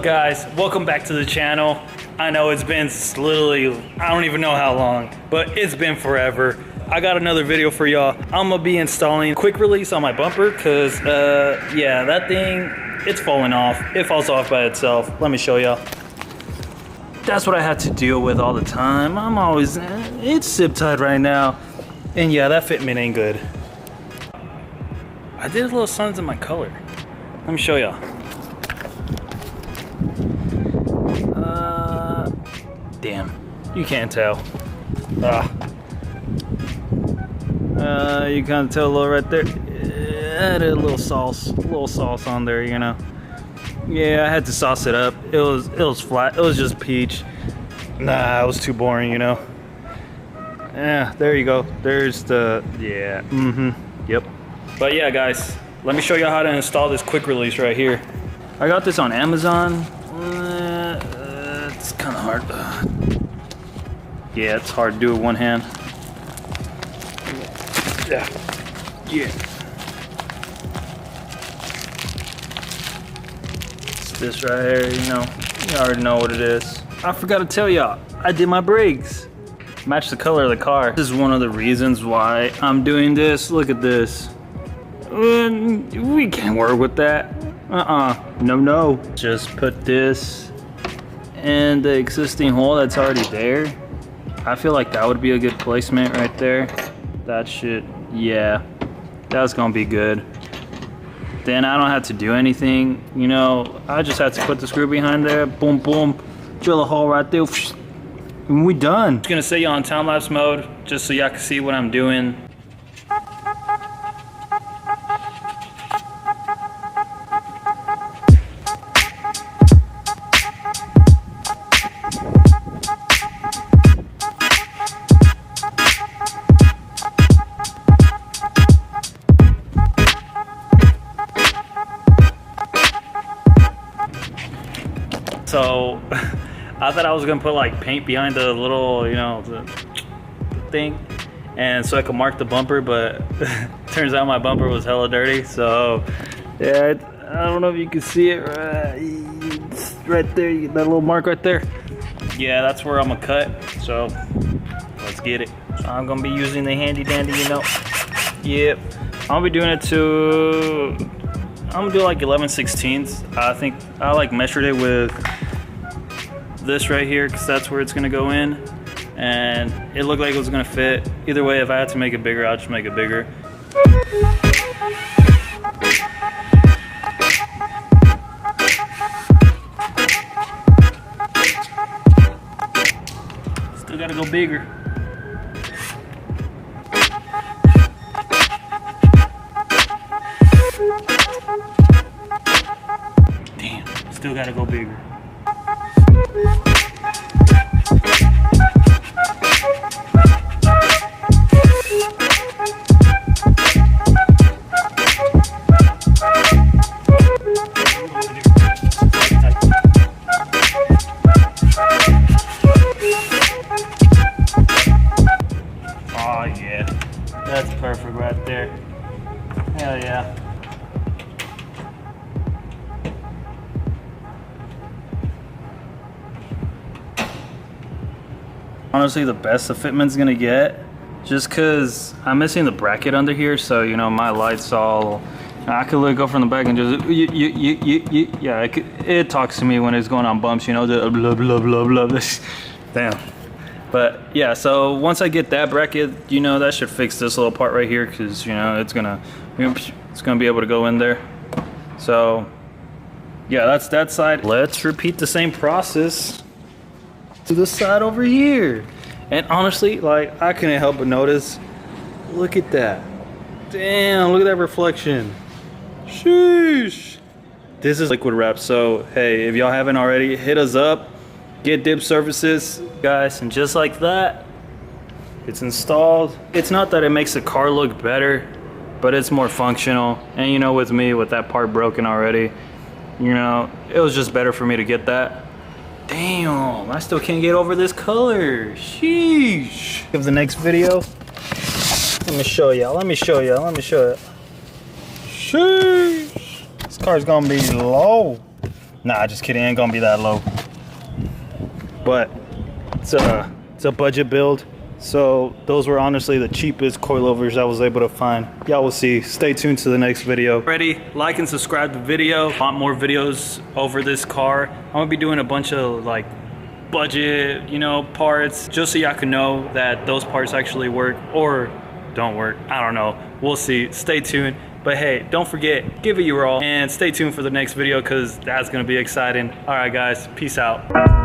up, guys? Welcome back to the channel. I know it's been literally, I don't even know how long, but it's been forever. I got another video for y'all. I'm gonna be installing quick release on my bumper because yeah, that thing, it's falling off. It falls off by itself. Let me show y'all. That's what I had to deal with all the time. I'm always, it's zip tied right now. And yeah, that fitment ain't good. I did a little something in my color. Let me show y'all. Damn, you can't tell. You kind of tell a little right there. I did a little sauce on there, you know. Yeah, I had to sauce it up. It was flat. It was just peach. Nah, it was too boring, you know. Yeah, there you go. There's the, yeah, yep. But yeah, guys, let me show you how to install this quick release right here. I got this on Amazon. It's kind of hard. Yeah, it's hard to do with one hand. Yeah. It's this right here, you know. You already know what it is. I forgot to tell y'all, I did my brakes. Match the color of the car. This is one of the reasons why I'm doing this. Look at this. We can't work with that. No. Just put this in the existing hole that's already there. I feel like that would be a good placement right there. That should, yeah, that's gonna be good. Then I don't have to do anything, you know. I just have to put the screw behind there, boom, boom, drill a hole right there, and we done. I'm just gonna set you on time lapse mode just so y'all can see what I'm doing. So I thought I was gonna put like paint behind the little, you know, the thing, and so I could mark the bumper, but turns out my bumper was hella dirty. So yeah, I don't know if you can see it right there, that little mark right there. Yeah, that's where I'm gonna cut. So let's get it. I'm gonna be using the handy dandy, you know. Yep, I'll be doing it to, I'm gonna do like 11/16. I think I like measured it with this right here because that's where it's gonna go in, and it looked like it was gonna fit. Either way, if I had to make it bigger, I'll just make it bigger. Still gotta go bigger. Damn, still gotta go bigger. Oh yeah, that's perfect right there. Hell yeah. Honestly, the best the fitment's gonna get, just cause I'm missing the bracket under here, so you know my lights all, I could look up from the back and just yeah, it talks to me when it's going on bumps, you know, the blah blah blah blah. Damn. But yeah, so once I get that bracket, you know, that should fix this little part right here, cause you know it's gonna be able to go in there. So yeah, that's that side. Let's repeat the same process to the side over here. And honestly, like, I couldn't help but notice, look at that. Damn, look at that reflection. Sheesh. This is liquid wrap, so hey, if y'all haven't already, hit us up, Getdippedservices, guys. And just like that, it's installed. It's not that it makes the car look better, but it's more functional. And you know, with me, with that part broken already, you know, it was just better for me to get that. Damn, I still can't get over this color. Sheesh. Of the next video, let me show y'all. Sheesh. This car's gonna be low. Nah, just kidding, ain't gonna be that low. But it's a budget build. So those were honestly the cheapest coilovers I was able to find. Y'all will see. Stay tuned to the next video. Ready? Like and subscribe to the video. Want more videos over this car? I'm gonna be doing a bunch of like budget, you know, parts, just so y'all can know that those parts actually work or don't work. I don't know. We'll see. Stay tuned. But hey, don't forget, give it your all and stay tuned for the next video because that's gonna be exciting. All right, guys, peace out.